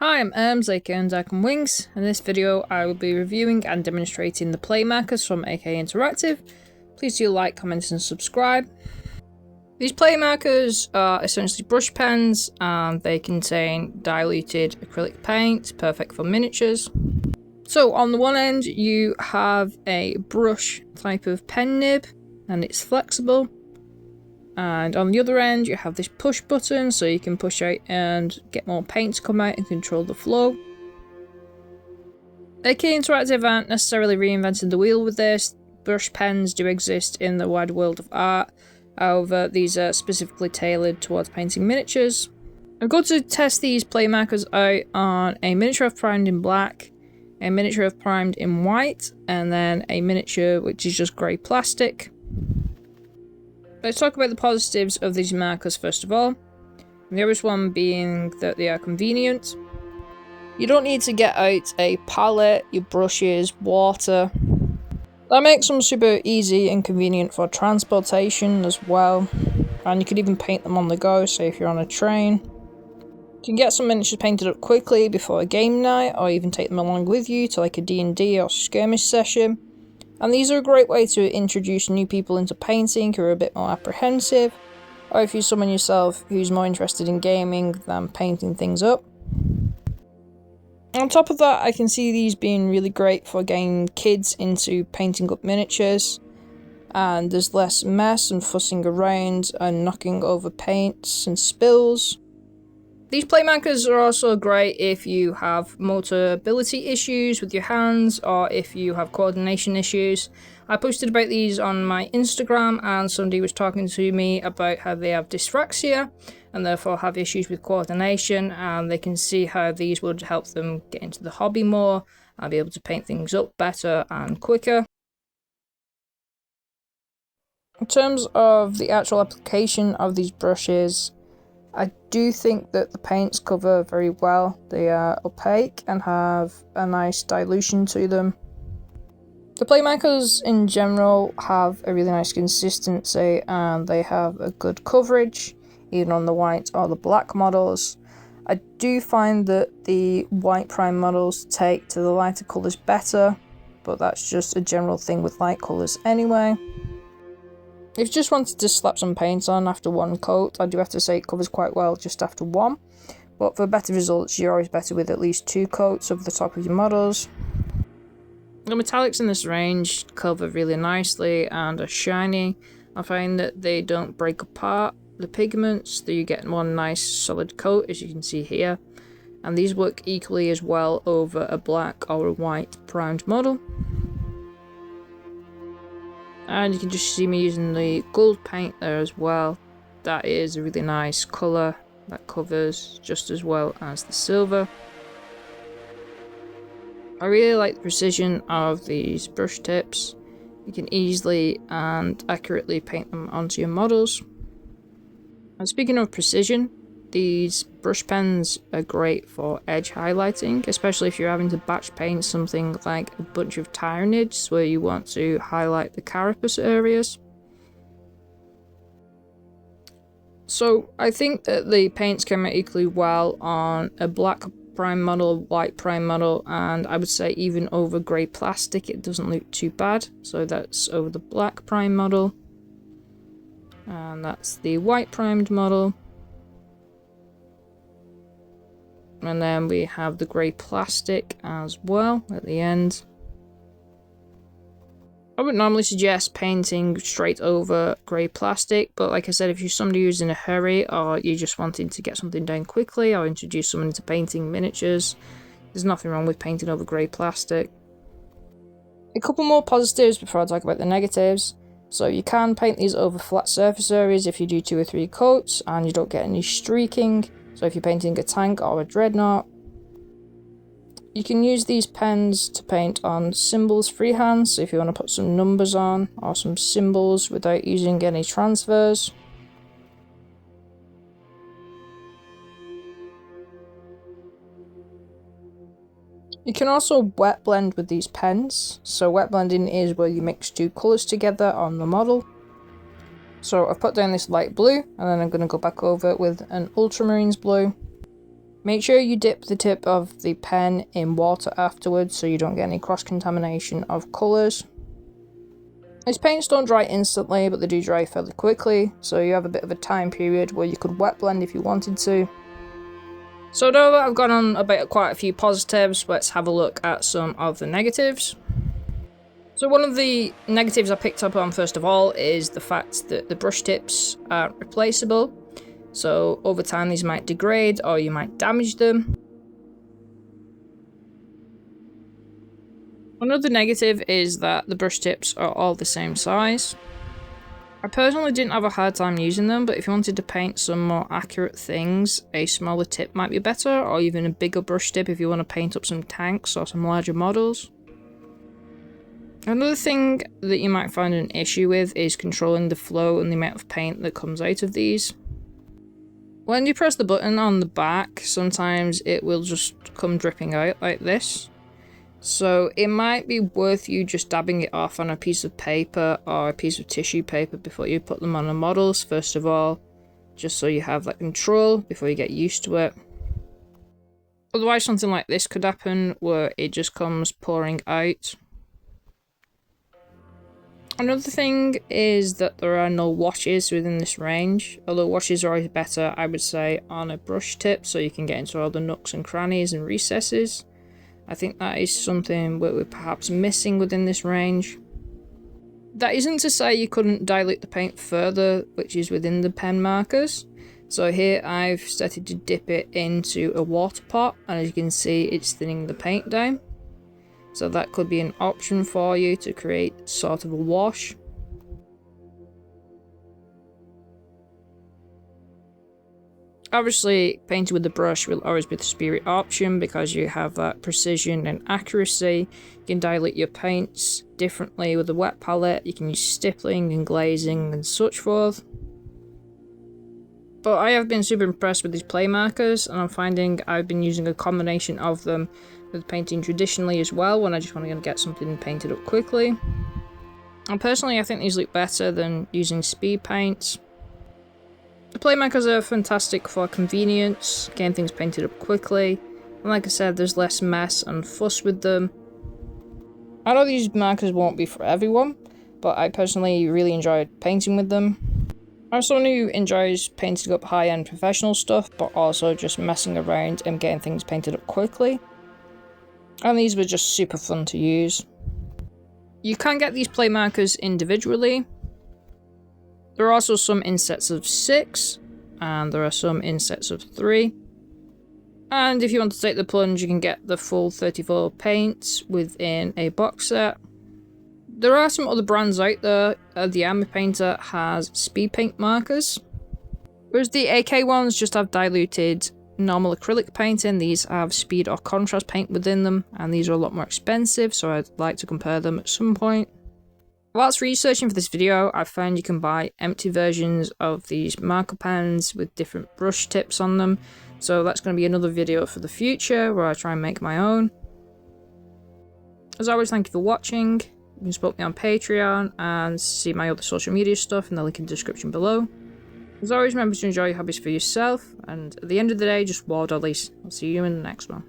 Hi, I'm Erms, aka and Wings. In this video I will be reviewing and demonstrating the play markers from aka Interactive. Please do like, comment and subscribe. These play markers are essentially brush pens and they contain diluted acrylic paint, perfect for miniatures. So on the one end you have a brush type of pen nib and it's flexible. And on the other end you have this push button so you can push out and get more paint to come out and control the flow. AK Interactive aren't necessarily reinventing the wheel with this. Brush pens do exist in the wide world of art, however these are specifically tailored towards painting miniatures. I'm going to test these play markers out on a miniature I've primed in black, a miniature I've primed in white, and then a miniature which is just grey plastic. Let's talk about the positives of these markers first of all. The obvious one being that they are convenient. You don't need to get out a palette, your brushes, water. That makes them super easy and convenient for transportation as well. And you could even paint them on the go, say if you're on a train. You can get some miniatures painted up quickly before a game night, or even take them along with you to like a D&D or skirmish session. And these are a great way to introduce new people into painting who are a bit more apprehensive, or if you're someone yourself who's more interested in gaming than painting things up. On top of that, I can see these being really great for getting kids into painting up miniatures, and there's less mess and fussing around and knocking over paints and spills. These play markers are also great if you have motor ability issues with your hands or if you have coordination issues. I posted about these on my Instagram and somebody was talking to me about how they have dyspraxia and therefore have issues with coordination, and they can see how these would help them get into the hobby more and be able to paint things up better and quicker. In terms of the actual application of these brushes, I do think that the paints cover very well. They are opaque and have a nice dilution to them. The play markers in general have a really nice consistency and they have a good coverage, even on the white or the black models. I do find that the white prime models take to the lighter colours better, but that's just a general thing with light colours anyway. If you just wanted to slap some paint on after one coat, I do have to say it covers quite well just after one. But for better results, you're always better with at least 2 coats over the top of your models. The metallics in this range cover really nicely and are shiny. I find that they don't break apart the pigments, that you get one nice solid coat as you can see here. And these work equally as well over a black or a white primed model. And you can just see me using the gold paint there as well. That is a really nice colour that covers just as well as the silver. I really like the precision of these brush tips. You can easily and accurately paint them onto your models. And speaking of precision, these brush pens are great for edge highlighting, especially if you're having to batch paint something like a bunch of tyranids where you want to highlight the carapace areas. So I think that the paints come out equally well on a black prime model, white prime model, and I would say even over grey plastic it doesn't look too bad. So that's over the black prime model, and that's the white primed model. And then we have the grey plastic as well at the end. I would normally suggest painting straight over grey plastic, but like I said, if you're somebody who's in a hurry or you're just wanting to get something done quickly or introduce someone into painting miniatures, there's nothing wrong with painting over grey plastic. A couple more positives before I talk about the negatives. So you can paint these over flat surface areas if you do 2 or 3 coats and you don't get any streaking. So if you're painting a tank or a dreadnought. You can use these pens to paint on symbols freehand, so if you want to put some numbers on or some symbols without using any transfers. You can also wet blend with these pens. So wet blending is where you mix 2 colours together on the model. So I've put down this light blue and then I'm going to go back over it with an ultramarines blue. Make sure you dip the tip of the pen in water afterwards so you don't get any cross-contamination of colours. These paints don't dry instantly, but they do dry fairly quickly, so you have a bit of a time period where you could wet blend if you wanted to. So now that I've gone on about quite a few positives, let's have a look at some of the negatives. So one of the negatives I picked up on first of all is the fact that the brush tips aren't replaceable. So over time these might degrade or you might damage them. Another negative is that the brush tips are all the same size. I personally didn't have a hard time using them, but if you wanted to paint some more accurate things, a smaller tip might be better, or even a bigger brush tip if you want to paint up some tanks or some larger models. Another thing that you might find an issue with is controlling the flow and the amount of paint that comes out of these. When you press the button on the back, sometimes it will just come dripping out like this. So it might be worth you just dabbing it off on a piece of paper or a piece of tissue paper before you put them on the models, first of all, just so you have that control before you get used to it. Otherwise something like this could happen where it just comes pouring out. Another thing is that there are no washes within this range, although washes are always better, I would say, on a brush tip so you can get into all the nooks and crannies and recesses. I think that is something we're perhaps missing within this range. That isn't to say you couldn't dilute the paint further, which is within the pen markers. So here I've started to dip it into a water pot, and as you can see it's thinning the paint down. So that could be an option for you to create sort of a wash. Obviously, painting with the brush will always be the superior option because you have that precision and accuracy. You can dilute your paints differently with the wet palette, you can use stippling and glazing and such forth. But I have been super impressed with these play markers, and I'm finding I've been using a combination of them with painting traditionally as well when I just want to get something painted up quickly. And personally I think these look better than using speed paints. The play markers are fantastic for convenience, getting things painted up quickly, and like I said, there's less mess and fuss with them. I know these markers won't be for everyone, but I personally really enjoyed painting with them. I'm someone who enjoys painting up high-end professional stuff, but also just messing around and getting things painted up quickly. And these were just super fun to use. You can get these play markers individually. There are also some in sets of 6, and there are some in sets of 3. And if you want to take the plunge, you can get the full 34 paints within a box set. There are some other brands out there. The Army Painter has speed paint markers, whereas the AK ones just have diluted normal acrylic paint in. These have speed or contrast paint within them, and these are a lot more expensive, so I'd like to compare them at some point. Whilst researching for this video, I found you can buy empty versions of these marker pens with different brush tips on them, so that's going to be another video for the future where I try and make my own. As always, thank you for watching. You can support me on Patreon and see my other social media stuff in the link in the description below. As always, remember to enjoy your hobbies for yourself, and at the end of the day, just war dollies. I'll see you in the next one.